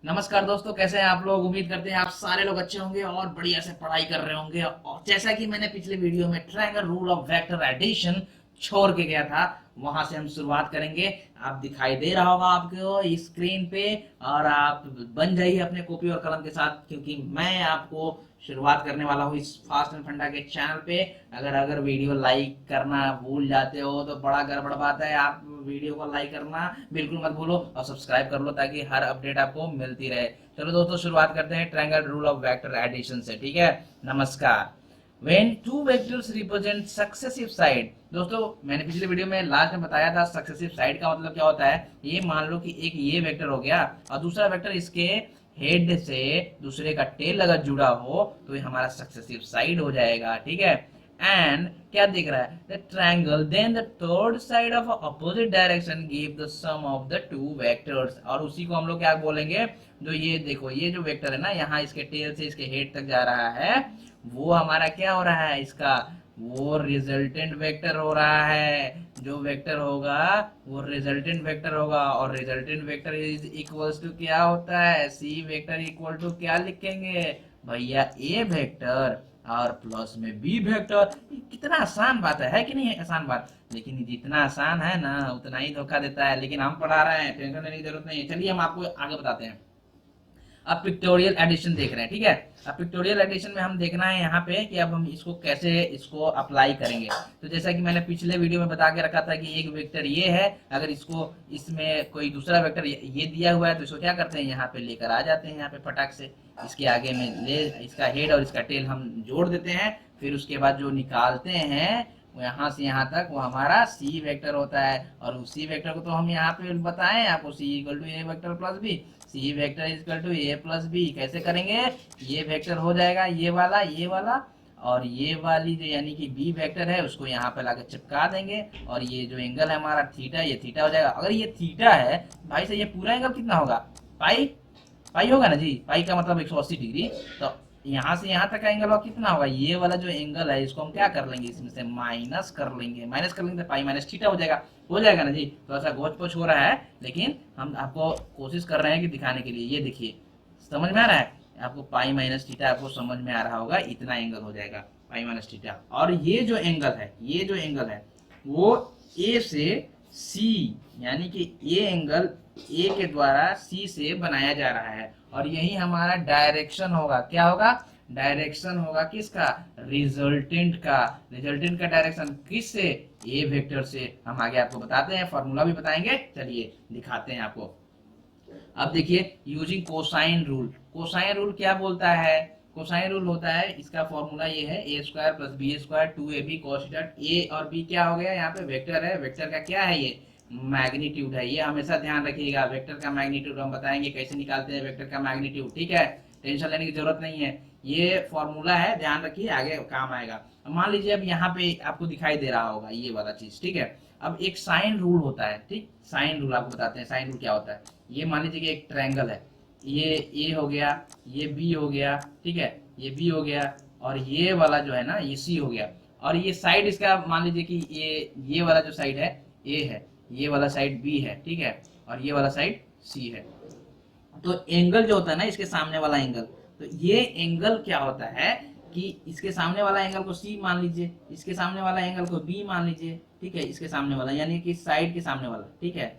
नमस्कार दोस्तों, कैसे हैं आप लोग। उम्मीद करते हैं आप सारे लोग अच्छे होंगे और बढ़िया से पढ़ाई कर रहे होंगे। और जैसा कि मैंने पिछले वीडियो में triangle rule of vector addition छोड़ के गया था, वहां से हम शुरुआत करेंगे। आप दिखाई दे रहा होगा आपको स्क्रीन पे, और आप बन जाइए अपने कॉपी और कलम के साथ, क्योंकि मैं आपको शुरुआत करने वाला हूँ इस फास्ट एंड फंडा के चैनल पे। अगर अगर वीडियो लाइक करना भूल जाते हो तो बड़ा गड़बड़ बात है। आप वीडियो को लाइक करना बिल्कुल मत भूलो और सब्सक्राइब कर लो ताकि हर अपडेट आपको मिलती रहे। चलो दोस्तों, शुरुआत करते हैं triangle rule of vector addition से। ठीक है, नमस्कार। When two vectors represent successive side, दोस्तों मैंने पिछले वीडियो में लास्ट में बताया था सक्सेसिव साइड का मतलब क्या होता है। ये मान लो कि एक ये वेक्टर हो गया और दूसरा वेक्टर इसके हेड से दूसरे का टेल अगर जुड़ा हो तो ये हमारा सक्सेसिव साइड हो जाएगा। ठीक है, एंड क्या दिख रहा है, the triangle then the third side of opposite direction give the sum of the two vectors. और उसी को हम लोग क्या बोलेंगे, जो ये देखो ये जो वेक्टर है ना, यहाँ इसके टेल से इसके हेड तक जा रहा है, वो हमारा क्या हो रहा है, इसका वो रिजल्टेंट वेक्टर हो रहा है। जो वेक्टर होगा वो रिजल्टेंट वेक्टर होगा, और resultant vector is equals to क्या होता है, सी वेक्टर इक्वल टू क्या लिखेंगे भैया, ए वेक्टर और प्लस में बी वेक्टर। कितना आसान बात है कि नहीं है आसान बात। लेकिन जितना आसान है ना उतना ही धोखा देता है। लेकिन हम पढ़ा रहे हैं, टेंशन लेने की जरूरत नहीं है। चलिए हम आपको आगे बताते हैं। अब पिक्टोरियल एडिशन देख रहे हैं। ठीक है, अब पिक्टोरियल एडिशन में हम देखना है यहाँ पे कि अब हम इसको कैसे इसको अप्लाई करेंगे। तो जैसा कि मैंने पिछले वीडियो में बता के रखा था कि एक वेक्टर ये है, अगर इसको इसमें कोई दूसरा वेक्टर ये दिया हुआ है तो इसको क्या करते हैं, यहाँ पे लेकर आ जाते हैं, यहाँ पे फटाक से इसके आगे में ले इसका हेड और इसका टेल हम जोड़ देते हैं। फिर उसके बाद जो निकालते हैं यहाँ से यहाँ तक वो हमारा सी वेक्टर होता है। और उसी वेक्टर को तो हम यहाँ पे बताएं आपको, C equal to A vector plus B, C vector equal to A plus B. कैसे करेंगे, ये वेक्टर हो जाएगा ये वाला, और ये वाली जो यानी कि बी वेक्टर है उसको यहाँ पे लाके चिपका देंगे। और ये जो एंगल है हमारा थीटा, ये थीटा हो जाएगा। अगर ये थीटा है भाई से, ये पूरा एंगल कितना होगा, पाई पाई होगा ना जी। पाई का मतलब 180 डिग्री। तो यहाँ से यहाँ तक का एंगल और कितना होगा, ये वाला जो एंगल है इसको हम क्या कर लेंगे, इसमें से माइनस कर लेंगे। माइनस कर लेंगे तो पाई माइनस थीटा हो जाएगा ना जी। तो ऐसा गोच पोच हो रहा है, लेकिन हम आपको कोशिश कर रहे हैं कि दिखाने के लिए। ये देखिए, समझ में आ रहा है आपको, पाई माइनस थीटा आपको समझ में आ रहा होगा, इतना एंगल हो जाएगा पाई माइनस थीटा। और ये जो एंगल है वो ए से सी, यानी कि ये एंगल ए के द्वारा सी से बनाया जा रहा है। और यही हमारा डायरेक्शन होगा। क्या होगा, डायरेक्शन होगा किसका, रिजल्टेंट का डायरेक्शन किससे, ए वेक्टर से। हम आगे आपको बताते हैं, फॉर्मूला भी बताएंगे। चलिए दिखाते हैं आपको। अब देखिए, यूजिंग कोसाइन रूल क्या बोलता है, कोसाइन रूल होता है, इसका फॉर्मूला ये है, A square plus B square 2ab cos theta. A और बी क्या हो गया, यहाँ पे वेक्टर है, वेक्टर का क्या है, ये मैग्नीट्यूड है। ये हमेशा ध्यान रखिएगा, वेक्टर का मैग्नीट्यूड हम बताएंगे कैसे निकालते हैं वेक्टर का मैग्नीट्यूड। ठीक है, टेंशन लेने की जरूरत नहीं है, ये फॉर्मूला है, ध्यान रखिए, आगे काम आएगा। मान लीजिए अब यहाँ पे आपको दिखाई दे रहा होगा ये वाला चीज। ठीक है, अब एक साइन रूल होता है। ठीक, साइन रूल आपको बताते हैं, साइन रूल क्या होता है। ये मान लीजिए कि एक ट्रायंगल है, ये ए हो गया, ये बी हो गया, ठीक है, ये बी हो गया, और ये वाला जो है ना ये सी हो गया। और ये साइड इसका मान लीजिए कि ये वाला जो साइड है ए है, ये वाला साइड बी है, ठीक है, और ये वाला साइड सी है। तो एंगल जो होता है ना, इसके सामने वाला एंगल, तो ये एंगल क्या होता है कि इसके सामने वाला एंगल को सी मान लीजिए, इसके सामने वाला एंगल को बी मान लीजिए। ठीक है, इसके सामने वाला यानी कि साइड के सामने वाला। ठीक है,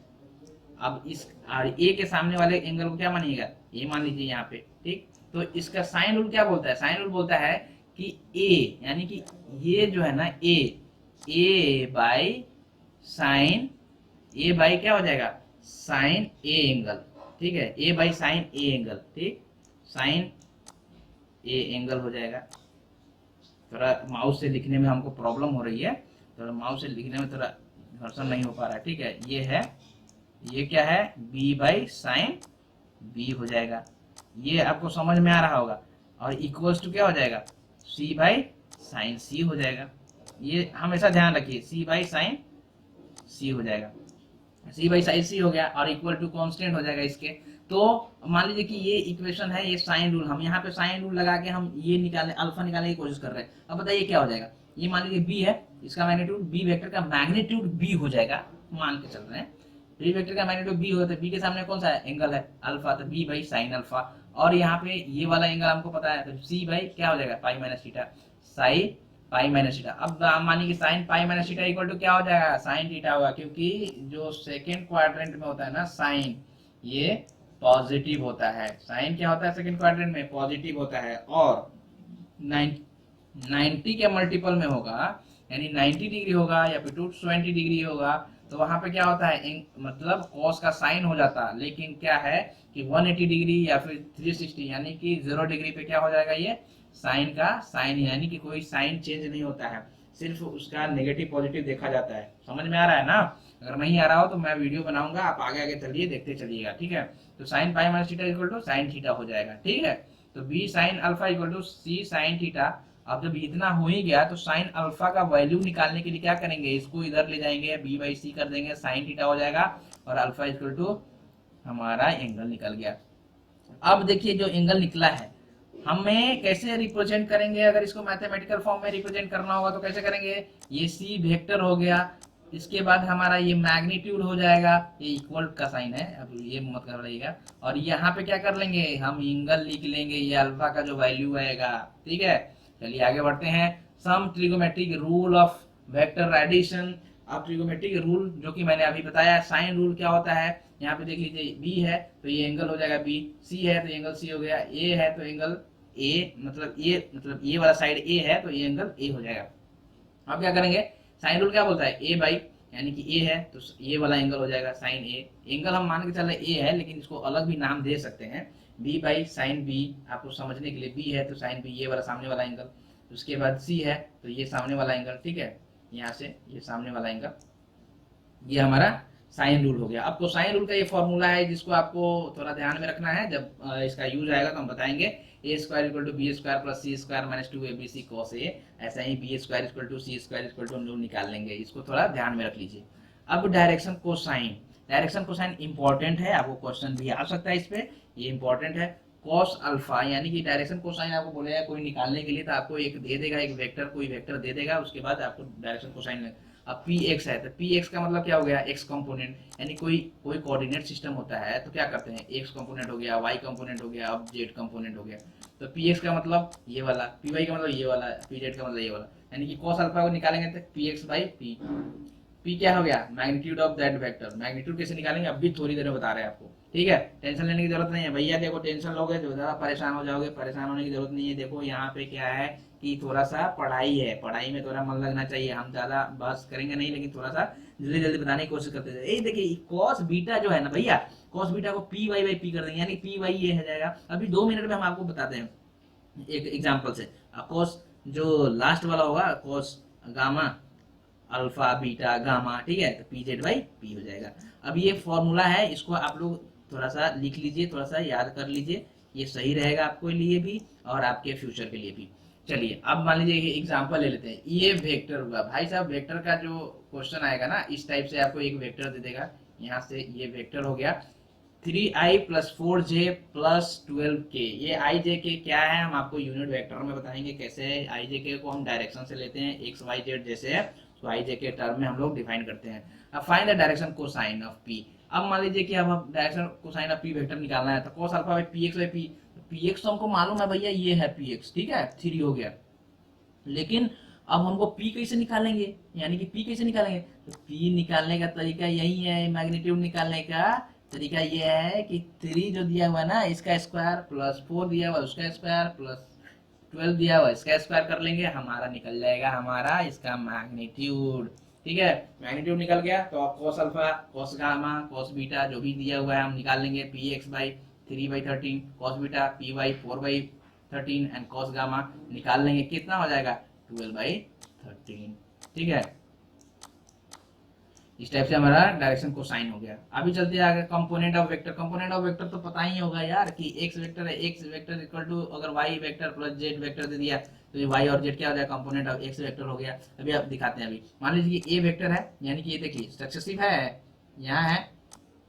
अब इस ए के सामने वाले एंगल को क्या मानिएगा, ए मान लीजिए यहाँ पे। ठीक, तो इसका साइन रूल क्या बोलता है, साइन रूल बोलता है कि ए यानी कि ये जो है ना ए बाई साइन, ए बाई क्या हो जाएगा, साइन ए एंगल। ठीक है, ए बाई साइन ए एंगल। ठीक, साइन ए एंगल हो जाएगा। थोड़ा माउस से लिखने में हमको प्रॉब्लम हो रही है, थोड़ा माउस से लिखने में थोड़ा घर्षण नहीं हो पा रहा है। ठीक है, ये क्या है, b बाई साइन b हो जाएगा। ये आपको समझ में आ रहा होगा। और इक्वल्स टू क्या हो जाएगा, c बाई साइन c हो जाएगा। ये हमेशा ध्यान रखिए, c बाई साइन c हो जाएगा, c बाई साइन c हो गया, और इक्वल टू कांस्टेंट हो जाएगा इसके। तो मान लीजिए कि ये इक्वेशन है, ये साइन रूल, हम यहाँ पे साइन रूल लगा के हम ये निकालने, अल्फा निकालने की कोशिश कर रहे हैं। अब बताइए क्या हो जाएगा, ये मान लीजिए b है, इसका मैग्नीट्यूड, b वेक्टर का मैग्नीट्यूड b हो जाएगा, मान के चल रहे हैं। बी वेक्टर का मैग्नीट्यूड बी होगा तो बी के सामने कौन सा है, एंगल है अल्फा, तो बी बाई साइन अल्फा। और यहाँ पे ये वाला एंगल हमको पता है, तो सी बाई क्या हो जाएगा, pi minus theta, sine pi minus theta. अब मानिए कि sine pi minus theta equal to क्या हो जाएगा, साइन थीटा होगा, क्योंकि जो सेकेंड क्वाड्रेंट में होता है ना साइन, ये पॉजिटिव होता है। साइन क्या होता है सेकेंड क्वाड्रेंट में, पॉजिटिव होता है। और 90 के मल्टीपल में होगा, यानी 90 डिग्री होगा या फिर 220 डिग्री होगा, तो वहां पे क्या होता है, मतलब कॉस का साइन हो जाता है। लेकिन क्या है कि 180 डिग्री या फिर 360 यानी कि 0 डिग्री पे क्या हो जाएगा, ये साइन का साइन, यानी कि कोई साइन चेंज नहीं होता है, सिर्फ उसका नेगेटिव पॉजिटिव देखा जाता है। समझ में आ रहा है ना? अगर नहीं आ रहा हो तो मैं वीडियो बनाऊंगा, आप आगे आगे चलिए देखते चलिएगा, ठीक है। तो sine pi minus theta equal to sine theta हो जाएगा, ठीक है। तो B sine alpha equal to C sine theta. अब जब इतना हो ही गया तो साइन अल्फा का वैल्यू निकालने के लिए क्या करेंगे, इसको इधर ले जाएंगे, बी बाई सी कर देंगे, साइन थीटा हो जाएगा, और अल्फा इक्वल टू हमारा एंगल निकल गया। अब देखिए जो एंगल निकला है, हमें कैसे रिप्रेजेंट करेंगे, अगर इसको मैथमेटिकल फॉर्म में रिप्रेजेंट करना होगा तो कैसे करेंगे, ये सी वेक्टर हो गया, इसके बाद हमारा ये मैग्नीट्यूड हो जाएगा, ये इक्वल का साइन है, अब ये मत कर रहिएगा। और यहाँ पे क्या कर लेंगे, हम एंगल लिख लेंगे, ये अल्फा का जो वैल्यू आएगा, ठीक है। चलिए आगे बढ़ते हैं। Some trigonometric rule of vector addition. अब ट्रिगोमेट्रिक रूल जो कि मैंने अभी बताया, साइन रूल क्या होता है, यहाँ पे देख लीजिए, बी है तो ये एंगल हो जाएगा बी, सी है तो एंगल सी हो गया, ए है तो एंगल ए, मतलब ये वाला साइड ए है तो ये एंगल ए हो जाएगा। अब क्या करेंगे, साइन रूल क्या बोलता है, ए बाई, यानी कि ए है तो ये वाला एंगल हो जाएगा साइन ए। एंगल हम मान के चल रहे ए है, लेकिन इसको अलग भी नाम दे सकते हैं, बी बाई साइन बी, आपको समझने के लिए, बी है तो साइन बी, ये वाला सामने वाला एंगल। उसके बाद सी है तो ये सामने वाला एंगल, ठीक है, यहाँ से ये सामने वाला एंगल, ये हमारा साइन रूल हो गया। अब कोसाइन रूल का ये फॉर्मूला है जिसको आपको थोड़ा ध्यान में रखना है, जब इसका यूज आएगा तो हम बताएंगे। A square equal to B square plus C square minus 2abc cos a, ऐसा ही B square equal to C square equal to हम लोग निकाल लेंगे, इसको थोड़ा ध्यान में रख लीजिए। अब direction cosine, direction cosine important है, आपको क्वेश्चन भी आ सकता है इस पे, ये इंपॉर्टेंट है। कॉस अल्फा, यानी कि डायरेक्शन कोसाइन आपको बोलेगा कोई निकालने के लिए, तो आपको एक दे देगा, एक वेक्टर, कोई वेक्टर दे देगा, उसके बाद आपको डायरेक्शन कोसाइन। अब पी एक्स है तो पी एक्स का मतलब क्या हो गया, एक्स कंपोनेंट, यानी कोई कोऑर्डिनेट सिस्टम होता है तो क्या करते हैं, एक्स कंपोनेंट हो गया, वाई कंपोनेंट हो गया, अब जेड कंपोनेंट हो गया। तो पी एक्स का मतलब ये वाला, पी वाई का मतलब ये वाला, पी जेड का मतलब ये वाला, यानी कि कॉस अल्फा को निकालेंगे तो P x by P. P क्या हो गया, magnitude of that vector. Magnitude कैसे निकालेंगे अब भी थोड़ी देर में बता रहे हैं आपको, ठीक है, टेंशन लेने की जरूरत नहीं है भैया। देखो टेंशन लोगे तो ज्यादा परेशान हो जाओगे, परेशान होने की जरूरत नहीं है। देखो यहाँ पे क्या है कि थोड़ा सा पढ़ाई है, पढ़ाई में थोड़ा मन लगना चाहिए। हम ज्यादा बहस करेंगे नहीं, लेकिन थोड़ा सा जल्दी जल्दी बताने की कोशिश करते हैं। देखिए कॉस बीटा जो है ना भैया, कॉस बीटा को पी वाई बाई पी कर देंगे, यानी पी वाई ये हो जाएगा। अभी 2 मिनट में हम आपको बताते हैं एक एग्जाम्पल से। कॉस जो लास्ट वाला होगा, cos gamma alpha beta gamma, ठीक है, तो पी जेड बाई पी हो जाएगा। अब ये फॉर्मूला है, इसको आप लोग थोड़ा सा लिख लीजिए, थोड़ा सा याद कर लीजिए, ये सही रहेगा आपके लिए भी और आपके फ्यूचर के लिए भी। चलिए अब मान लीजिए एग्जांपल ले लेते हैं। ये वेक्टर हुआ भाई साहब, वेक्टर का जो क्वेश्चन आएगा ना इस टाइप से, आपको एक वेक्टर दे देगा, यहाँ से ये वेक्टर हो गया 3i plus 4j plus 12k। ये आई जे के क्या है हम आपको यूनिट वेक्टर में बताएंगे कैसे है। आई जे के को हम डायरेक्शन से लेते हैं, एक्स वाई जेड जैसे है, तो आई जे के टर्म में हम लोग डिफाइन करते हैं। अब find the direction cosine of P. अब मान लीजिए कि अब direction cosine of P vector निकालना है, तो cos alpha by P x by P, P x तो हमको मालूम है भैया, ये है पी एक्स, ठीक है, 3 हो गया। लेकिन अब हमको p कैसे निकालेंगे, यानी कि p कैसे निकालेंगे, तो p निकालने का तरीका यही है, मैग्नीट्यूड निकालने का तरीका ये है कि 3 जो दिया हुआ है ना इसका स्क्वायर प्लस 4 दिया हुआ उसका स्क्वायर प्लस 12 दिया हुआ इसका स्क्वायर कर लेंगे, हमारा निकल जाएगा हमारा इसका मैग्नीट्यूड, ठीक है। मैग्नीट्यूड निकल गया तो अब cos alpha, cos gamma, cos beta जो भी दिया हुआ है हम निकाल लेंगे। P x by 3/13, cos beta P y 4/13 and cos gamma निकाल लेंगे, कितना हो जाएगा 12/13, ठीक है। इस टाइप से हमारा डायरेक्शन कोसाइन हो गया। अभी चलते हैं आगे, component of vector. Component of vector तो पता ही होगा यार कि एक्स वेक्टर है, एक्स वेक्टर इक्वल टू अगर Y vector plus Z vector दे दिया तो ये वाई और जेड क्या हो जाएगा, कंपोनेंट ऑफ एक्स वेक्टर हो गया। अभी आप दिखाते हैं। अभी मान लीजिए कि ए वेक्टर है, यानी कि ये देखिए सक्सेसिव है, यहाँ है,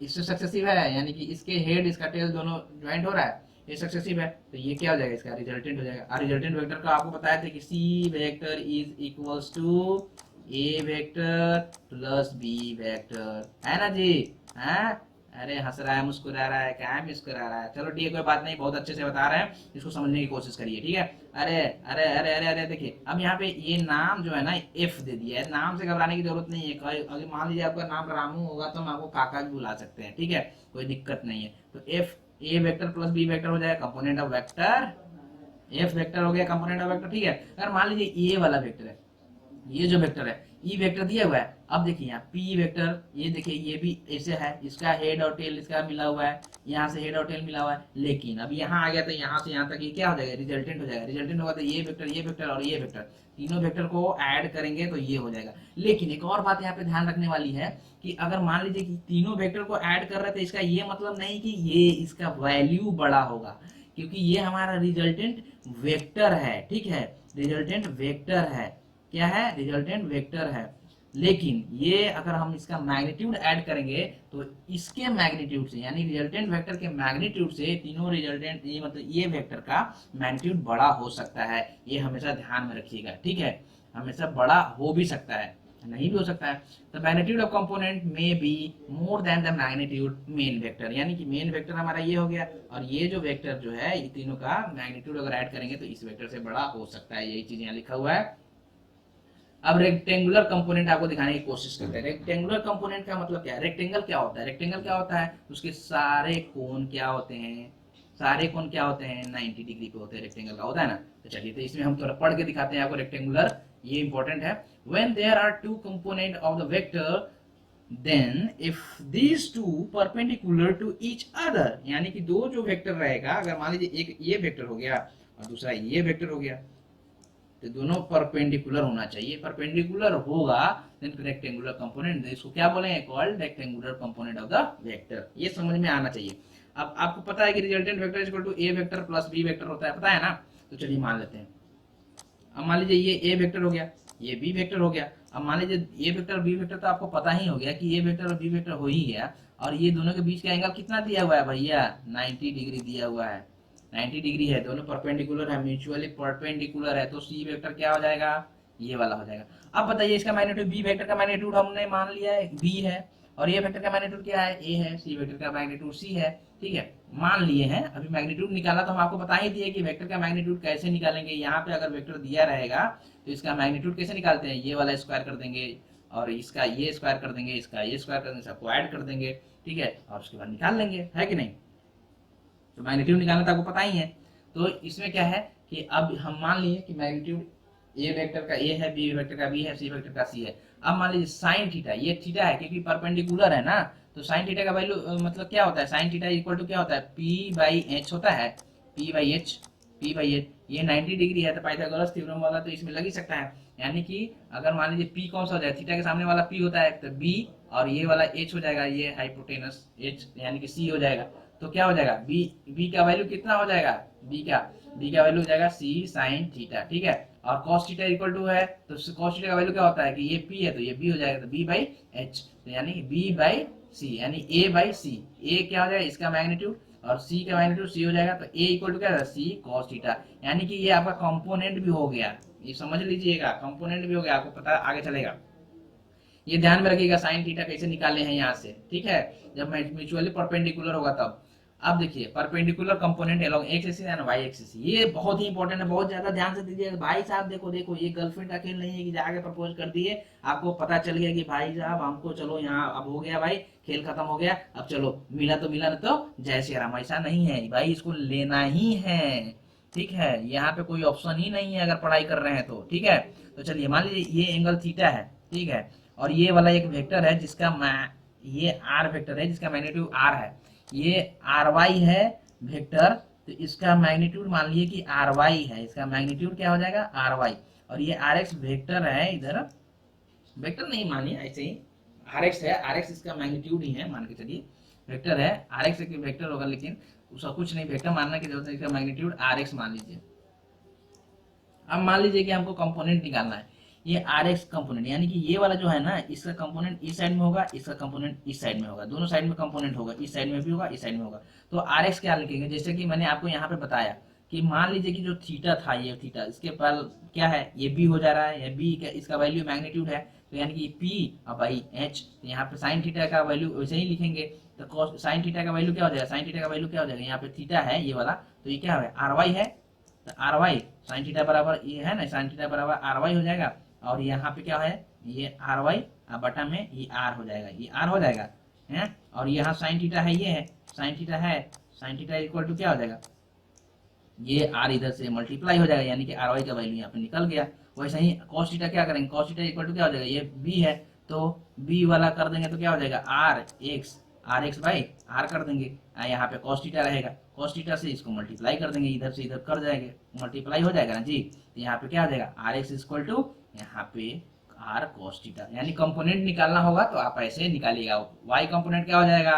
इससे सक्सेसिव है, यानी कि इसके हेड इसका टेल दोनों ज्वाइंट हो रहा है, ये सक्सेसिव है, तो ये क्या हो जाएगा, इसका रिजल्टेंट हो जाएगा। और रिजल्टेंट वेक्टर का आपको बताया था कि C vector is equals to A vector plus B vector, है ना जी। हाँ, अरे हंस रहा है, मुस्कुरा रहा है, क्या है मुस्कुरा रहा है। चलो ठीक है, कोई बात नहीं, बहुत अच्छे से बता रहे हैं, इसको समझने की कोशिश करिए, ठीक है। अरे अरे अरे अरे अरे, देखिए अब यहाँ पे ये नाम जो है ना एफ दे दिया है, नाम से घबराने की जरूरत नहीं है। अगर मान लीजिए आपका नाम रामू होगा तो हम आपको काका भी बुला सकते हैं, ठीक है, कोई दिक्कत नहीं है। तो F A vector plus B vector हो जाएगा component of vector, F vector हो गया कंपोनेंट ऑफ वेक्टर, ठीक है। अगर मान लीजिए ये वाला वेक्टर है, ये जो वेक्टर है ई वेक्टर दिया हुआ है, अब देखिए यहाँ पी वेक्टर, ये देखिए ये भी ऐसे है, इसका हेड और टेल इसका मिला हुआ है, यहाँ से हेड और टेल मिला हुआ है, लेकिन अब यहाँ आ गया तो यहाँ से यहाँ तक ये क्या हो जाएगा, रिजल्टेंट हो जाएगा। रिजल्टेंट होगा तो ये वेक्टर और ये वेक्टर, तीनों वेक्टर को ऐड करेंगे तो ये हो जाएगा। लेकिन एक और बात यहाँ पे ध्यान रखने वाली है कि अगर मान लीजिए कि तीनों वेक्टर को ऐड कर रहे हैं तो इसका ये मतलब नहीं कि ये इसका वैल्यू बड़ा होगा, क्योंकि ये हमारा रिजल्टेंट वेक्टर है, ठीक है, रिजल्टेंट वेक्टर है, क्या है, रिजल्टेंट वेक्टर है। लेकिन ये अगर हम इसका मैग्नीट्यूड ऐड करेंगे तो इसके मैग्नीट्यूड से, यानी रिजल्टेंट वेक्टर के मैग्नीट्यूड से तीनों रिजल्टेंट, ये मतलब ये वेक्टर का मैग्नीट्यूड बड़ा हो सकता है, ये हमेशा ध्यान में रखिएगा, ठीक है। हमेशा बड़ा हो भी सकता है, नहीं भी हो सकता है। The magnitude of component may be more than the magnitude main vector, यानी कि मेन वेक्टर हमारा ये हो गया, और ये जो वेक्टर जो है ये तीनों का मैग्नीट्यूड अगर ऐड करेंगे तो इस वेक्टर से बड़ा हो सकता है, यही चीज यहाँ लिखा हुआ है। अब रेक्टेंगुलर कंपोनेंट आपको दिखाने की कोशिश करते हैं। रेक्टेंगुलर कंपोनेंट का मतलब क्या है, रेक्टेंगल क्या होता है, रेक्टेंगल क्या होता है, उसके सारे कोण क्या होते हैं, सारे कोण क्या होते हैं, 90 डिग्री पे होते हैं, रेक्टेंगल का होता है ना। तो चलिए तो इसमें हम थोड़ा पढ़ के दिखाते हैं आपको रेक्टेंगुलर, ये इंपॉर्टेंट है। When there are two component of the vector then if these two perpendicular to each other, यानी कि दो जो वेक्टर रहेगा, अगर मान लीजिए एक ये वेक्टर हो गया और दूसरा ये वेक्टर हो गया, तो दोनों परपेंडिकुलर होना चाहिए, परपेंडिकुलर होगा देन रेक्टेंगुलर कंपोनेंट, इसको क्या बोलेंगे, called rectangular component of the vector, ये समझ में आना चाहिए। अब आपको पता है कि resultant vector equal to A vector plus B vector होता है, पता है ना। तो चलिए मान लेते हैं, अब मान लीजिए ये ए वेक्टर हो गया, ये बी वेक्टर हो गया। अब मान लीजिए ए वेक्टर बी वेक्टर तो आपको पता ही हो गया कि ए वेक्टर और बी वेक्टर हो ही गया, और ये दोनों के बीच का एंगल कितना दिया हुआ है भैया, 90 डिग्री दिया हुआ है, 90 डिग्री है, दोनों परपेंडिकुलर है, म्यूचुअली परपेंडिकुलर है, तो सी वेक्टर क्या हो जाएगा, ये वाला हो जाएगा। अब बताइए इसका मैग्नीट्यूड, बी वेक्टर का मैग्नीट्यूड हमने मान लिया है बी है, और ये वेक्टर का मैग्नीट्यूड क्या है, ए है, सी वेक्टर का मैग्नीट्यूड सी है, ठीक है, मान लिए हैं। अभी मैग्नीट्यूड निकाला तो हम आपको बता ही दिए कि वेक्टर का मैग्नीट्यूड कैसे निकालेंगे। यहाँ पे अगर वेक्टर दिया रहेगा तो इसका मैग्नीट्यूड कैसे निकालते हैं, ये वाला स्क्वायर कर देंगे और इसका ये स्क्वायर कर देंगे, इसका ये स्क्वायर कर देंगे, सबको ऐड कर देंगे, ठीक है, और उसके बाद निकाल लेंगे, है कि नहीं। तो मैग्नीट्यूड निकालना तो आपको पता ही है। तो इसमें क्या है कि अब हम मान लिए कि मैग्नीट्यूड ए वेक्टर का ए है, बी वेक्टर का बी है, सी वेक्टर का सी है। अब मान लीजिए साइन थीटा, ये थीटा है क्योंकि परपेंडिकुलर है ना, तो साइन थीटा का वैल्यू मतलब क्या होता है, साइन थीटा इक्वल टू क्या होता है, पी बाई एच होता है, P by H, P by H. ये 90 डिग्री है तो पाइथागोरस थ्योरम वाला तो इसमें लग ही सकता है, यानी कि अगर मान लीजिए पी कौन सा हो जाए, थीटा के सामने वाला पी होता है तो बी, और ये वाला एच हो जाएगा, ये हाइपोटेनस एच यानी कि सी हो जाएगा। तो क्या हो जाएगा, बी का वैल्यू कितना हो जाएगा, बी का वैल्यू हो जाएगा सी साइन थीटा, ठीक है। और कॉस थीटा इक्वल टू है तो कॉस थीटा का वैल्यू क्या होता है कि ये पी है तो ये बी हो जाएगा, तो बी बाई एच, तो यानी बी बाई सी, यानी ए बाई सी। ए क्या हो जाएगा, इसका मैग्नीट्यूड, और सी का मैग्नीट्यूड सी हो जाएगा, तो ए इक्वल टू क्या है, सी कॉस थीटा, यानी कि ये आपका कंपोनेंट भी हो गया, ये समझ लीजिएगा, कंपोनेंट भी हो गया, आपको पता आगे चलेगा। ये ध्यान में रखिएगा साइन थीटा कैसे निकाले हैं यहाँ से, ठीक है, जब म्यूचुअली परपेंडिकुलर होगा तब। अब देखिए perpendicular component along x axis and y axis, ये बहुत ही इंपॉर्टेंट है, बहुत ज्यादा ध्यान से दीजिए भाई साहब। देखो देखो ये गर्लफ्रेंड का खेल नहीं है कि जाके प्रपोज कर दिए, आपको पता चल गया कि भाई साहब हमको चलो यहाँ अब हो गया भाई, खेल खत्म हो गया, अब चलो मिला तो मिला, नहीं तो जय श्री राम, ऐसा नहीं है भाई, इसको लेना ही है, ठीक है, यहाँ पे कोई ऑप्शन ही नहीं है अगर पढ़ाई कर रहे हैं तो, ठीक है। तो चलिए मान लीजिए ये एंगल थीटा है, ठीक है, और ये वाला एक वेक्टर है जिसका ये आर वेक्टर है जिसका मैग्नीट्यूड आर है, ये आर वाई है वेक्टर, तो इसका मैग्नीट्यूड मान लीजिए कि आर वाई है, इसका मैग्नीट्यूड क्या हो जाएगा, आर वाई, और ये आर एक्स वेक्टर है, इधर वेक्टर नहीं मानिए, ऐसे ही आर एक्स है, आर एक्स इसका मैग्नीट्यूड ही है, मान के चलिए वेक्टर है, आर एक्स एक वेक्टर होगा, लेकिन उसका कुछ नहीं वेक्टर मानने की जरूरत है, इसका मैग्नीट्यूड आर एक्स मान लीजिए। अब मान लीजिए कि हमको कंपोनेंट निकालना है, ये आर एक्स कंपोनेंट, यानी कि ये वाला जो है ना इसका कंपोनेंट इस साइड में होगा, इसका कंपोनेंट इस साइड में होगा, दोनों साइड में कंपोनेंट होगा, इस साइड में भी होगा, इस साइड में होगा। तो आर एक्स क्या लिखेंगे, जैसे कि मैंने आपको यहाँ पे बताया कि मान लीजिए कि जो थीटा था, ये थीटा, इसके पर क्या है, ये बी हो जा रहा है, ये बी इसका वैल्यू मैग्नीट्यूड है, तो यानी कि पी बाई एच। यहाँ पे साइन थीटा का वैल्यू वैसे ही लिखेंगे, तो साइन थीटा का वैल्यू क्या हो जाएगा, साइन थीटा का वैल्यू क्या हो जाएगा, यहाँ पे थीटा है ये वाला, तो ये क्या है, आर वाई है, तो आर वाई साइन थीटा बराबर ये है ना, साइन थीटा बराबर आर वाई हो जाएगा, और यहाँ पे क्या है, ये आर वाई बटा में ये आर हो जाएगा, ये आर हो जाएगा है, और यहाँ साइन थीटा है, ये है साइन थीटा है, साइन थीटा इक्वल टू क्या हो जाएगा, ये आर इधर से मल्टीप्लाई हो जाएगा, यानी कि आर वाई का वैल्यू यहाँ पे निकल गया। वैसे ही कॉस थीटा क्या करेंगे, कॉस थीटा इक्वल टू क्या हो जाएगा, ये बी है, तो बी वाला कर देंगे तो क्या हो जाएगा, आर एक्स बाई आर कर देंगे, यहाँ पे कॉस थीटा रहेगा, कॉस थीटा से इसको मल्टीप्लाई कर देंगे, इधर से इधर कर जाएंगे, मल्टीप्लाई हो जाएगा ना जी, तो यहाँ पे क्या हो जाएगा, आर एक्स इक्वल टू यहाँ पे आर कॉस थीटा। यानी कंपोनेंट निकालना होगा तो आप ऐसे निकालिएगा, वाई कंपोनेंट क्या हो जाएगा,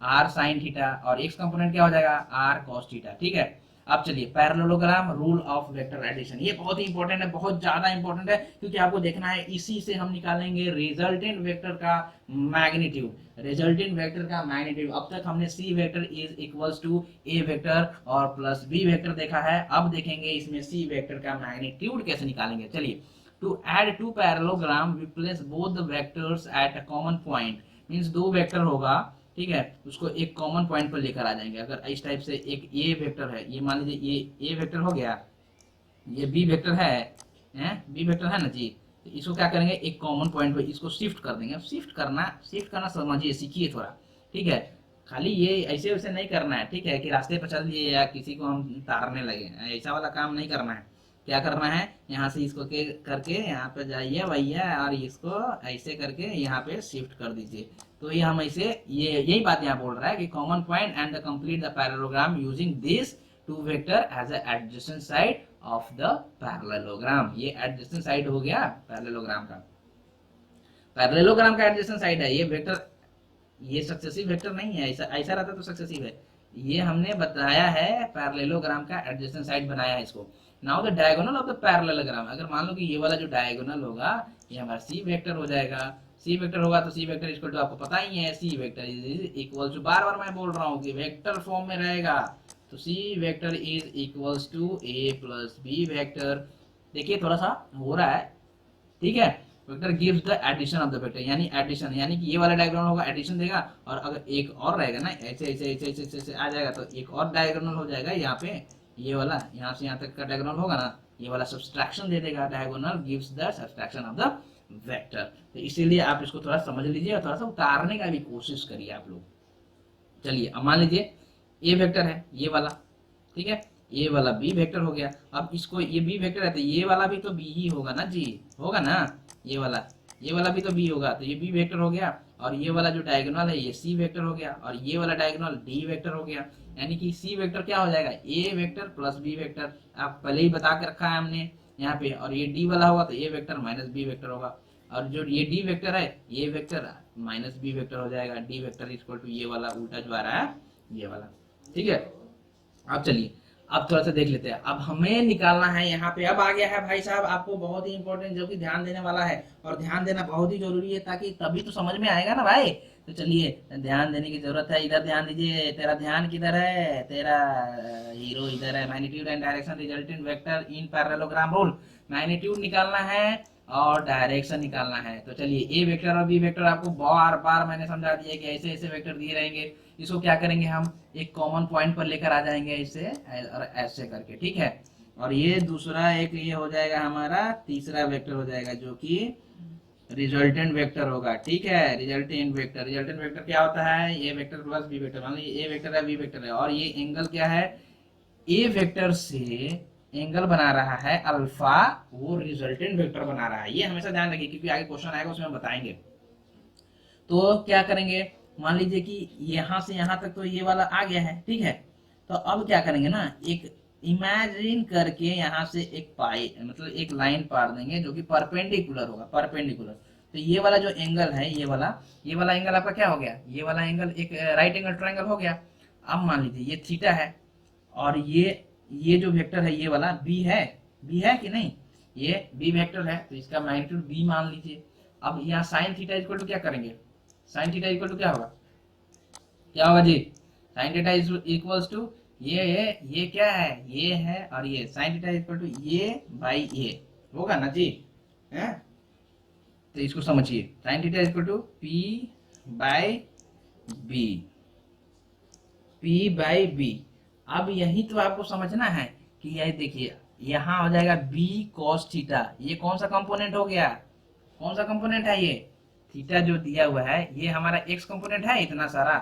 आर साइन थीटा, और एक्स कंपोनेंट क्या हो जाएगा, आर कॉस थीटा। ठीक है, अब चलिए parallelogram rule of vector addition, ये बहुत ही इंपॉर्टेंट है, बहुत ज्यादा इंपॉर्टेंट है, क्योंकि आपको देखना है इसी से हम निकालेंगे रिजल्टेंट वेक्टर का मैग्नीट्यूड, रिजल्टेंट वेक्टर का मैग्नीट्यूड। अब तक हमने C vector is equals to A vector और प्लस बी वेक्टर देखा है, अब देखेंगे इसमें सी वेक्टर का मैग्नीट्यूड कैसे निकालेंगे। चलिए, to add to parallelogram we place both the vectors at a common point, means दो वेक्टर होगा, ठीक है, उसको एक कॉमन पॉइंट पर लेकर आ जाएंगे। अगर इस टाइप से एक ए वेक्टर है, ये मान लीजिए ये ए वेक्टर हो गया, ये बी वेक्टर है, बी वेक्टर है ना जी, तो इसको क्या करेंगे, एक कॉमन पॉइंट पे इसको शिफ्ट कर देंगे। शिफ्ट करना समझिए, सीखिए थोड़ा, ठीक है, खाली ये ऐसे वैसे नहीं करना है, ठीक है, कि रास्ते पर चल दिए या किसी को हम तारने लगे, ऐसा वाला काम नहीं करना है। क्या करना है, यहाँ से इसको के करके यहाँ पे जाइए भैया, और इसको ऐसे करके यहाँ पे शिफ्ट कर दीजिए। तो ये हम ऐसे, ये यही बात यहाँ बोल रहा है कि common point and the complete the parallelogram using this two vector as a adjacent side of the parallelogram. ये एडजेसेंट साइड हो गया पैरेललोग्राम का, पैरेललोग्राम का एडजेसेंट साइड है ये वेक्टर, ये सक्सेसिव वेक्टर नहीं है, ऐसा ऐसा रहता तो सक्सेसिव है, ये हमने बताया है पैरेललोग्राम का एडजेसेंट साइड बनाया है इसको। Now the diagonal of the parallelogram, अगर मान लो कि ये वाला जो डायगोनल होगा ये हमारा सी वेक्टर हो जाएगा, सी वेक्टर होगा तो सी वेक्टर इक्वल टू आपको पता ही है, C vector is equal to, बार बार मैं बोल रहा हूँ कि वेक्टर फॉर्म में रहेगा, तो C vector is equals to A plus B vector. देखिए थोड़ा सा हो रहा है, ठीक है, vector gives the addition of the vector, यानी एडिशन, यानी कि ये वाला डायगोनल होगा एडिशन देगा, और अगर एक और रहेगा ना ऐसे ऐसे ऐसे ऐसे ऐसे, ऐसे आ जाएगा तो एक और डायगोनल हो जाएगा यहाँ पे, ये वाला यहाँ से यहाँ तक का डायगोनल होगा ना, ये वाला सब्सट्रैक्शन दे देगा, diagonal gives the subtraction of the vector. तो इसीलिए आप इसको थोड़ा समझ लीजिए और थोड़ा सा उतारने का भी कोशिश करिए आप लोग। चलिए, अब मान लीजिए ए वेक्टर है ये वाला, ठीक है, ये वाला बी वेक्टर हो गया, अब इसको ये बी वेक्टर है तो ये वाला भी तो बी ही होगा ना जी, होगा ना, ये वाला भी तो बी होगा, तो ये बी वेक्टर हो गया, और ये वाला जो डायगोनल है ये सी वेक्टर हो गया, और ये वाला डायगोनल डी वेक्टर हो गया, यानी कि सी वेक्टर क्या हो जाएगा, ए वेक्टर प्लस बी वेक्टर, आप पहले ही बता के रखा है हमने यहाँ पे, और ये डी वाला होगा तो ए वेक्टर माइनस बी वेक्टर होगा, और जो ये डी वेक्टर है ये वेक्टर माइनस बी वेक्टर हो जाएगा, डी वेक्टर इक्वल टू ये वाला उल्टा जो आ रहा है ये वाला, ठीक है। अब चलिए, अब थोड़ा सा देख लेते हैं, अब हमें निकालना है यहाँ पे, अब आ गया है भाई साहब आपको बहुत ही इंपॉर्टेंट जो कि ध्यान देने वाला है, और ध्यान देना बहुत ही जरूरी है, ताकि तभी तो समझ में आएगा ना भाई। तो चलिए, ध्यान देने की जरूरत है, इधर ध्यान दीजिए, तेरा ध्यान किधर है, तेरा हीरो इधर है, magnitude and direction resultant vector in parallelogram rule, magnitude निकालना है और डायरेक्शन निकालना है। तो चलिए, ए वेक्टर और बी वेक्टर आपको बार बार मैंने समझा दिया कि ऐसे ऐसे वेक्टर दिए रहेंगे, इसको क्या करेंगे हम एक कॉमन पॉइंट पर लेकर आ जाएंगे ऐसे और ऐसे करके, ठीक है, और ये दूसरा एक ये हो जाएगा हमारा तीसरा वेक्टर हो जाएगा जो कि रिजल्टेंट वेक्टर होगा, ठीक है, रिजल्टेंट वेक्टर क्या होता है, ए वेक्टर प्लस बी वेक्टर, मान लीजिए ए वेक्टर है बी वेक्टर है, और ये एंगल क्या है, ए वेक्टर से एंगल बना रहा है अल्फा, वो रिजल्टेंट वेक्टर बना रहा है, ये हमेशा ध्यान रखिए क्योंकि आगे क्वेश्चन आएगा उसमें हम बताएंगे। तो क्या करेंगे, मान लीजिए कि यहाँ से यहाँ तक तो ये वाला आ गया है, ठीक है, तो अब क्या करेंगे ना, एक इमेजिन करके यहाँ से एक पाई मतलब एक लाइन पार देंगे जो कि परपेंडिकुलर होगा, परपेंडिकुलर। तो ये वाला जो एंगल है ये वाला एंगल आपका क्या हो गया, ये वाला एंगल एक राइट एंगल ट्रायंगल हो गया। अब मान लीजिए ये थीटा है, और ये जो वेक्टर है ये वाला बी है कि नहीं, ये बी वेक्टर है, तो इसका मैग्नीट्यूड बी मान लीजिए। अब यहाँ साइन थीटा इक्वल टू क्या करेंगे, साइन थीटा इक्वल टू क्या होगा जी, साइन थीटा इक्वल्स टू ये क्या है, ये है, और ये साइन थीटा इक्वल टू ये बाई ये होगा ना जी, है? तो इसको समझिए, sine theta equal to P by B, P by B. अब यही तो आपको समझना है कि यही देखिए यहाँ हो जाएगा बी कॉस थीटा, ये कौन सा कंपोनेंट हो गया, कौन सा कंपोनेंट है ये, थीटा जो दिया हुआ है ये हमारा एक्स कंपोनेंट है, इतना सारा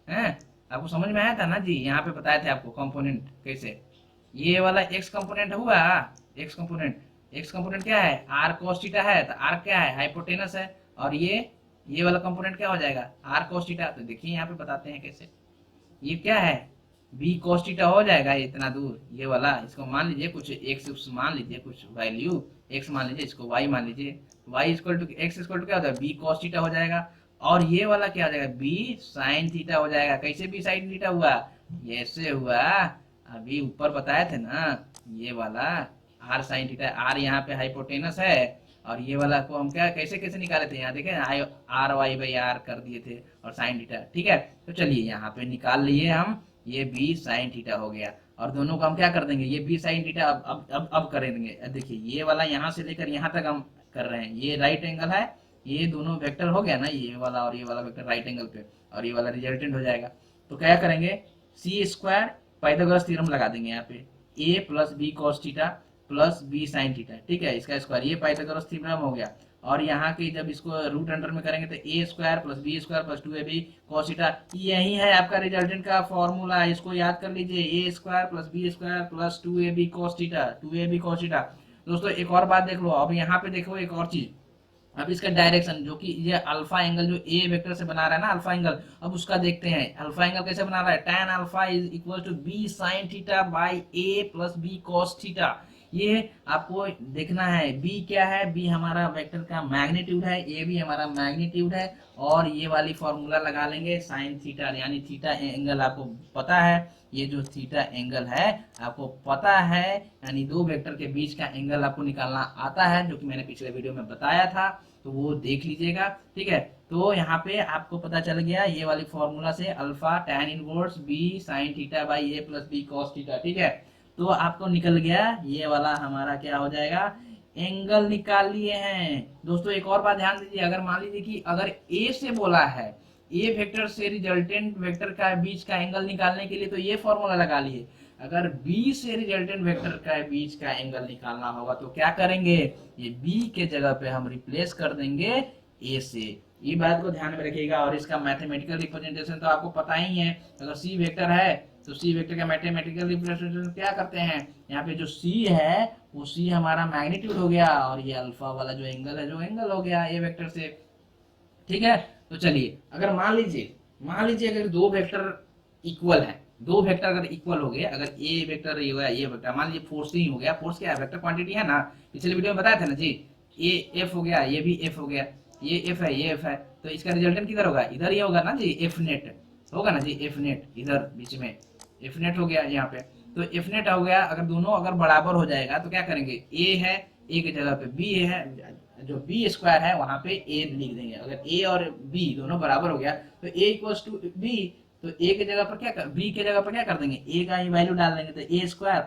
है। आपको समझ में आया था ना जी, यहाँ पे बताए थे आपको कंपोनेंट कैसे, ये वाला एक्स कंपोनेंट हुआ, एक्स कंपोनेंट क्या है, आर कॉस थीटा है, तो आर क्या है, हाइपोटेनस है, और ये वाला कंपोनेंट क्या हो जाएगा, आर कॉस थीटा। तो देखिए यहाँ पे बताते हैं कैसे, ये क्या है, बी कॉस थीटा हो जाएगा इतना दूर, ये वाला, इसको मान लीजिए कुछ एक्स मान लीजिए, कुछ वैल्यू एक्स मान लीजिए, इसको वाई मान लीजिए, y equal to x equal to क्या होता है, बी कॉस थीटा हो जाएगा, और ये वाला क्या हो जाएगा, बी साइन थीटा हो जाएगा। कैसे बी साइन थीटा हुआ, ऐसे हुआ, अभी ऊपर बताए थे ना, ये वाला आर साइन थीटा, आर यहाँ पे हाइपोटेनस है, और ये वाला को हम क्या कैसे कैसे निकाले थे, यहाँ देखे आर वाई बाई आर कर दिए थे, और साइन थीटा, ठीक है। तो चलिए यहाँ पे निकाल लिए हम, ये बी साइन थीटा हो गया, और दोनों को हम क्या कर देंगे, ये बी साइन थीटा अब कर देंगे। देखिए ये वाला यहाँ से लेकर यहाँ तक हम कर रहे हैं, ये राइट एंगल है, ये दोनों वेक्टर हो गया ना, ये वाला और ये वाला वेक्टर राइट एंगल पे, और ये वाला रिजल्टेंट हो जाएगा। तो क्या करेंगे, सी स्क्वायर पाइथागोरस थ्योरम लगा देंगे यहाँ पे, A plus B cos theta plus B sine theta, ठीक है, इसका स्क्वायर, ये पाइथागोरस थ्योरम हो गया। और यहाँ की जब इसको रूट अंडर में करेंगे तो A square plus B square plus 2ab cos theta, यही है आपका रिजल्टेंट का फॉर्मूला, इसको याद कर लीजिए, A square plus B square plus 2ab cos theta, 2ab cos theta. दोस्तों एक और बात देख लो, अब यहाँ पे देखो एक और चीज, अब इसका डायरेक्शन जो कि ये अल्फा एंगल जो ए वेक्टर से बना रहा है ना अल्फा एंगल, अब उसका देखते हैं अल्फा एंगल कैसे बना रहा है, tan alpha is equal to B sine theta by A plus B cos theta. ये आपको देखना है, बी क्या है, बी हमारा वेक्टर का मैग्नीट्यूड है, ए भी हमारा मैग्नीट्यूड है, और ये वाली फॉर्मूला लगा लेंगे साइन थीटा, यानी थीटा एंगल आपको पता है, ये जो थीटा एंगल है आपको पता है, यानी दो वेक्टर के बीच का एंगल आपको निकालना आता है, जो कि मैंने पिछले वीडियो में बताया था, तो वो देख लीजिएगा, ठीक है। तो यहाँ पे आपको पता चल गया ये वाली फॉर्मूला से, alpha tan inverse B sine theta by A plus B cos theta, ठीक है। तो आपको निकल गया ये वाला हमारा क्या हो जाएगा, एंगल निकाल लिए हैं। दोस्तों एक और बात ध्यान दीजिए, अगर मान लीजिए कि अगर ए से बोला है, ए वेक्टर से रिजल्टेंट वेक्टर का बीच का एंगल निकालने के लिए तो ये फॉर्मूला लगा लिए, अगर बी से रिजल्टेंट वेक्टर का बीच का एंगल निकालना होगा तो क्या करेंगे, ये बी के जगह पे हम रिप्लेस कर देंगे ए से, ये बात को ध्यान में रखिएगा। और इसका मैथमेटिकल रिप्रेजेंटेशन तो आपको पता ही है, अगर सी वेक्टर है तो सी वेक्टर का मैथमेटिकल रिप्रेजेंटेशन क्या करते हैं, यहाँ पे जो सी है वो सी हमारा मैग्नीट्यूड हो गया, और ये अल्फा वाला जो एंगल है जो एंगल हो गया ए वेक्टर से, ठीक है। तो चलिए अगर मान लीजिए अगर दो वेक्टर इक्वल है, दो वेक्टर अगर इक्वल हो गए, अगर ए वेक्टर ये हुआ, ये वेक्टर मान लीजिए फोर्स ही हो गया, फोर्स क्या है, वेक्टर क्वांटिटी है ना, पिछले वीडियो में बताया था ना जी, ए एफ हो गया, ये भी एफ हो गया, ये एफ है, ये एफ है, तो इसका रिजल्टेंट किधर होगा, इधर ही होगा ना जी, एफ नेट होगा ना जी, एफ नेट इधर बीच में एफ नेट हो गया यहाँ पे, तो एफ नेट हो गया। अगर दोनों अगर बराबर हो जाएगा तो क्या करेंगे, ए है, ए की जगह पे बी है, जो बी स्क्वायर है वहां पे ए लिख देंगे। अगर ए और बी दोनों बराबर हो गया तो ए इक्वल्स टू बी, तो ए के जगह पर क्या कर, बी के जगह पर क्या कर देंगे, ए का ही वैल्यू डाल देंगे, तो ए स्क्वायर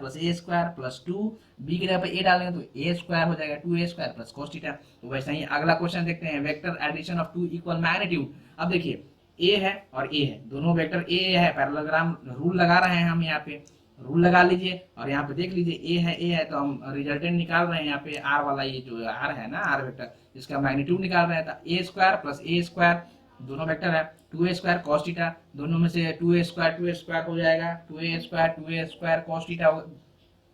प्लस 2, बी की जगह पर ए डाल देंगे तो ए स्क्वायर हो जाएगा, 2a square plus cos theta. तो वैसे ही अगला क्वेश्चन देखते हैं, vector addition of two equal magnitude. अब देखिए ए है और ए है, दोनों वेक्टर ए है, पैरेललोग्राम रूल लगा रहे हैं हम, यहाँ पे रूल लगा लीजिए, और यहाँ पे देख लीजिए ए है तो हम रिजल्टेंट निकाल रहे हैं, यहाँ पे आर वाला ये जो आर है ना, आर वेक्टर, इसका मैग्नीट्यूड निकाल रहे हैं, तो A square plus A square दोनों वेक्टर है, 2a स्क्वायर cos थीटा, दोनों में से 2a स्क्वायर हो जाएगा, 2a स्क्वायर cos थीटा,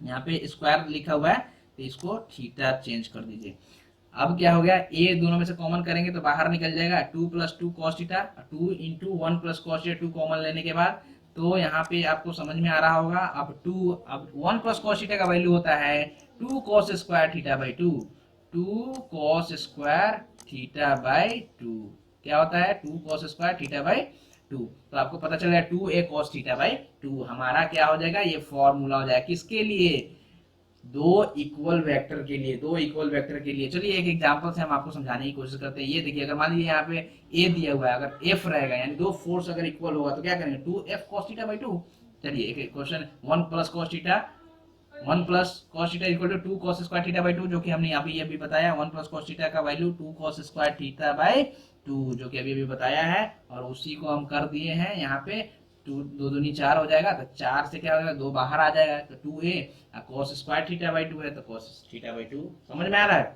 यहाँ पे स्क्वायर लिखा हुआ है तो इसको थीटा चेंज कर दीजिए। अब क्या हो गया, ए दोनों में से कॉमन करेंगे तो बाहर निकल जाएगा 2 + 2 cos theta, 2 × 1 + cos theta, 2 common लेने के बाद, तो यहाँ पे आपको समझ में आ रहा होगा। अब 1 + cos थीटा का वैल्यू होता है 2 cos square theta by 2, 2 cos square theta by 2 क्या होता है, 2 cos स्क्वायर थीटा बाई 2। तो आपको पता चल गया 2a cos थीटा बाई 2 हमारा क्या हो जाएगा, ये फॉर्मूला हो जाएगा किसके लिए, दो इक्वल वेक्टर के लिए। चलिए एक एग्जांपल से हम आपको समझाने की कोशिश करते हैं। ये देखिए, अगर मान लीजिए यहाँ पे a दिया हुआ है, अगर f रहेगा यानी दो फोर्स अगर इक्वल होगा तो क्या करेंगे, 2f cos थीटा बाई 2, चलिए एक question, 1 plus cos theta, 1 plus cos theta equal to 2 cos square theta by 2, जो कि हमने अभी बताया। 1 प्लस cos थीटा का value 2 cos square theta by 2, जो कि अभी बताया है, और उसी को हम कर दिए हैं यहाँ पे। 2 2 दूनी 4 हो जाएगा, तो 4 से क्या हो जाएगा, 2 बाहर आ जाएगा, तो 2a, cos square theta by 2 है तो cos थीटा बाई 2। समझ में आ रहा है?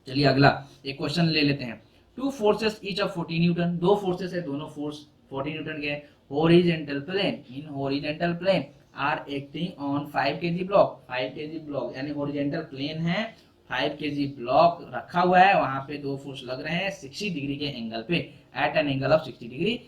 चलिए अगला एक क्वेश्चन ले लेते हैं। 2 forces each of 40 newton, 2 forces है, दोनों फोर्स 40 न्यूटन के, horizontal plane, in horizontal plane are acting on 5 kg block, 5 kg block यानी हॉरिजॉन्टल प्लेन है, 5 kg ब्लॉक रखा हुआ है, वहां पे 2 फोर्स लग रहे हैं 60 डिग्री के एंगल पे, at an angle of 60 degree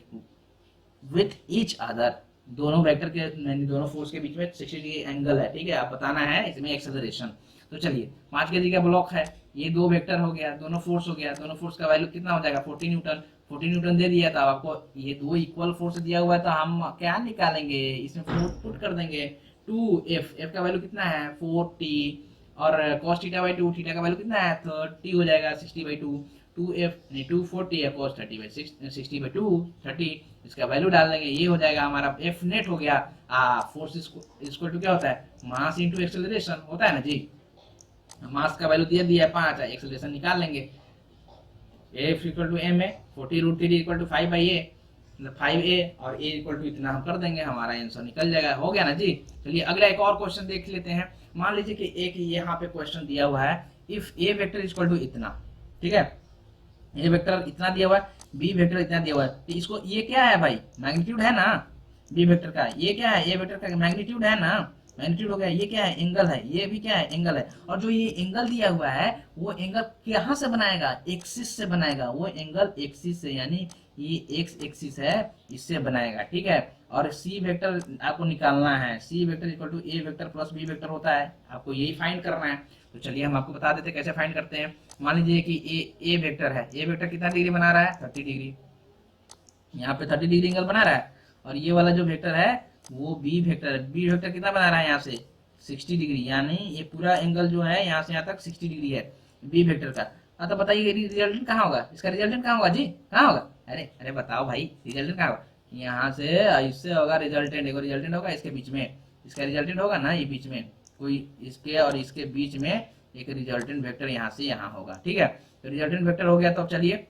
with each other. दोनों वेक्टर के, दोनों फोर्स के बीच में 60 डिग्री एंगल है, ठीक है, आप बताना है इसमें एक्सेलरेशन। तो चलिए 5 kg का ब्लॉक है, ये 2 वेक्टर हो गया, दोनों फोर्स हो गया, दोनों फोर्स का वैल्यू कितना हो जाएगा, 40 न्यूटन। 40 न्यूटन दे दिया, तो आपको ये 2 इक्वल फोर्स दिया हुआ है, तो हम क्या निकालेंगे, इसमें फोर्स पुट कर देंगे। 2f, f का वैल्यू कितना है 40, और cos थीटा बाई 2, थीटा का वैल्यू कितना है 30 हो जाएगा, 60 बाई 2, 2f नहीं 240 है, cos 30 बाई 60 बाई 2 30, इसका वैल्यू डाल देंगे, ये हो जाएगा हमारा f नेट हो गया। फोर्स इक्वल टू क्या होता है, मास इंटू एक्सेलरेशन होता है ना जी। मास का वैल्यू दिया है 5, एक्सेलरेशन निकाल लेंगे, f इक्वल टू m है, 40√3 इक्वल टू 5/a, मतलब 5a, और a इक्वल टू इतना हम कर देंगे, हमारा आंसर निकल जाएगा। हो गया ना जी। चलिए अगला एक और क्वेश्चन देख लेते हैं। मान लीजिए कि एक यहाँ पे क्वेश्चन दिया हुआ है, if a vector equal to इतना, ठीक है, a वेक्टर इतना दिया हुआ है, b वेक्टर इतना दिया हुआ है, तो इसको ये क्या है भाई, मैग्नीट्यूड है ना b वेक्टर का, ये क्या है a वेक्टर का मैग्नीट्यूड है ना, मैग्नीट्यूड हो गया। ये क्या है, एंगल है, ये भी क्या है, एंगल है। और जो ये एंगल दिया हुआ है, वो एंगल कहाँ से बनाएगा, एक्सिस से बनाएगा, वो एंगल एक्सिस से, यानी ये एक्स एक्सिस है, इससे बनाएगा, ठीक है। और सी वेक्टर आपको निकालना है, C vector equal to A vector plus B vector होता है, आपको यही फाइंड करना है। तो चलिए हम आपको बता देते हैं कैसे फाइंड करते हैं। मान लीजिए कि ए वेक्टर है, ए वेक्टर कितना डिग्री बना रहा है 30 डिग्री, यहाँ पे 30 डिग्री एंगल बना रहा है। और ये वाला जो वेक्टर है वो बी वेक्टर है, बी वेक्टर कितना बना रहा है यहाँ से 60 डिग्री, यानी ये पूरा एंगल जो है यहाँ से यहाँ तक 60 डिग्री है बी वेक्टर का। तो बताइए रिजल्टेंट कहाँ होगा, इसका रिजल्टेंट कहाँ होगा जी, कहाँ होगा, अरे अरे बताओ भाई, रिजल्टेंट कहाँ होगा, यहाँ से इससे होगा रिजल्टेंट, एक रिजल्टेंट होगा इसके बीच में, इसका रिजल्टेंट होगा ना, ये बीच में कोई इसके और इसके बीच में एक रिजल्टेंट वेक्टर यहाँ से यहाँ होगा, ठीक है। तो रिजल्टेंट वेक्टर हो गया। तो अब चलिए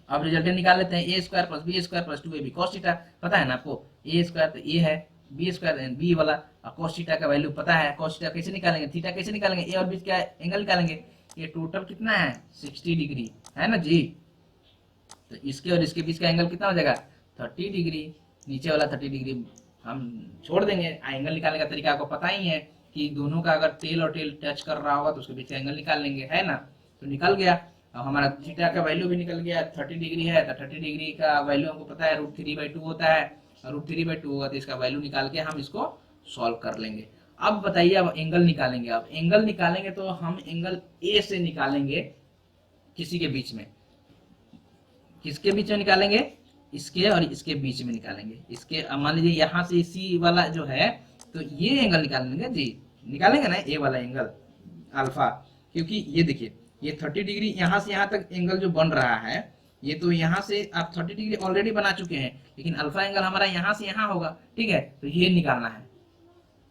अब रिजल्टेंट निकाल लेते हैं, A square plus B square plus 2ab cos theta, पता है ना आपको, ए स्क्वायर तो ए है, बी स्क्वायर बी वाला, और cos थीटा का वैल्यू पता है। cos थीटा कैसे निकालेंगे, थीटा कैसे निकालेंगे, ए और बीच का एंगल निकालेंगे, ये टोटल कितना है 60 डिग्री है ना जी। तो इसके और इसके बीच का एंगल कितना हो जाएगा 30 डिग्री, नीचे वाला 30 डिग्री हम छोड़ देंगे। एंगल निकालने का तरीका आपको पता ही है कि दोनों का अगर टेल और टेल टच कर रहा होगा तो उसके बीच का एंगल निकाल लेंगे, है ना। तो निकल गया, अब हमारा थीटा का वैल्यू भी निकल गया, 30 डिग्री है तो 30 डिग्री का वैल्यू हमको पता है √3/2 होता है, और √3/2 होगा तो इसका वैल्यू निकाल के हम इसको सॉल्व कर लेंगे। अब बताइए, अब एंगल निकालेंगे, अब एंगल निकालेंगे तो हम एंगल ए से निकालेंगे, किसी के बीच में, किसके बीच में निकालेंगे, इसके और इसके बीच में निकालेंगे। इसके मान लीजिए यहाँ से सी वाला जो है, तो ये एंगल निकालेंगे जी, निकालेंगे ना ए वाला एंगल अल्फा, क्योंकि ये देखिए ये 30 डिग्री यहाँ से यहाँ तक एंगल जो बन रहा है, ये तो यहाँ से आप 30 डिग्री ऑलरेडी बना चुके हैं, लेकिन अल्फा एंगल हमारा यहाँ से यहाँ होगा, ठीक है। तो ये निकालना है,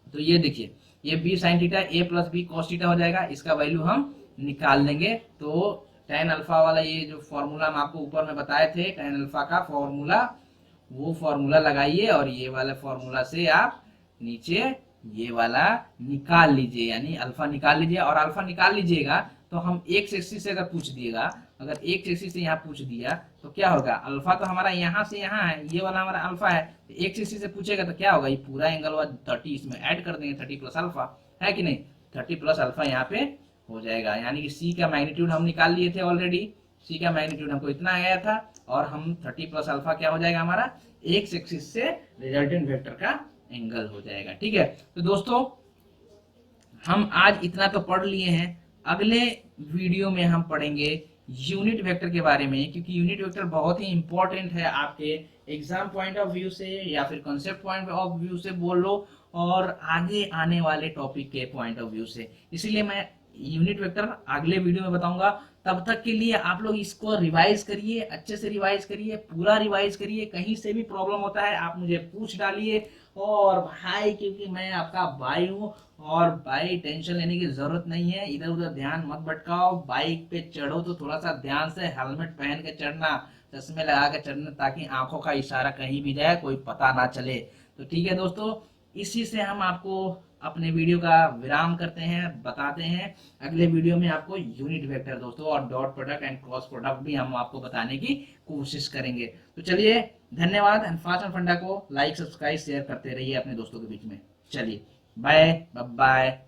तो ये देखिए ये बी साइन थीटा ए प्लस बी कॉस थीटा हो जाएगा, इसका वैल्यू हम निकाल लेंगे। तो tan अल्फा वाला ये जो फॉर्मूला हम आपको ऊपर में बताए थे, tan अल्फा का फॉर्मूला, वो फॉर्मूला लगाइए और ये वाले फॉर्मूला से आप नीचे ये वाला निकाल लीजिए, यानी अल्फा निकाल लीजिए। और अल्फा निकाल लीजिएगा तो हम एक्स एक्सिस से अगर पूछ दिएगा, अगर एक्स एक्सिस से यहाँ पूछ दिया तो क्या होगा, अल्फा तो हमारा यहाँ से यहाँ है, ये वाला हमारा अल्फा है, तो एक्स एक्सिस से पूछेगा तो क्या होगा, ये पूरा एंगल हुआ 30, इसमें ऐड कर देंगे 30 प्लस अल्फा, है कि नहीं, 30 प्लस अल्फा यहाँ पे हो जाएगा। यानी कि सी का मैग्नीट्यूड हम निकाल लिए थे ऑलरेडी, सी का मैग्नीट्यूड हमको इतना आया था, और हम 30 प्लस अल्फा क्या हो जाएगा हमारा एक्स एक्सिस से रिजल्टेंट वेक्टर का एंगल हो जाएगा, ठीक है। तो दोस्तों हम आज इतना तो पढ़ लिए हैं, अगले वीडियो में हम पढ़ेंगे यूनिट वेक्टर के बारे में, क्योंकि यूनिट वेक्टर बहुत ही इंपॉर्टेंट है आपके एग्जाम पॉइंट ऑफ व्यू से या फिर कॉन्सेप्ट पॉइंट ऑफ व्यू से बोल लो, और आगे आने वाले टॉपिक के पॉइंट ऑफ व्यू से। इसीलिए मैं यूनिट वेक्टर अगले वीडियो में बताऊंगा। तब तक के लिए आप लोग इसको रिवाइज करिए, अच्छे से रिवाइज करिए, पूरा रिवाइज करिए। कहीं से भी प्रॉब्लम होता है आप मुझे पूछ डालिए, और भाई क्योंकि मैं आपका भाई हूँ, और भाई टेंशन लेने की जरूरत नहीं है, इधर उधर ध्यान मत भटकाओ, बाइक पे चढ़ो तो थोड़ा सा ध्यान से हेलमेट पहन के चढ़ना, चश्मे लगा के चढ़ना, ताकि आंखों का इशारा कहीं भी जाए कोई पता ना चले। तो ठीक है दोस्तों, इसी से हम आपको अपने वीडियो का विराम करते हैं, बताते हैं अगले वीडियो में आपको यूनिट वेक्टर दोस्तों और dot product and cross product भी हम आपको बताने की कोशिश करेंगे। तो चलिए, धन्यवाद, एंड फास्ट एंड फंडा को लाइक सब्सक्राइब शेयर करते रहिए अपने दोस्तों के बीच में। चलिए, बाय बाय।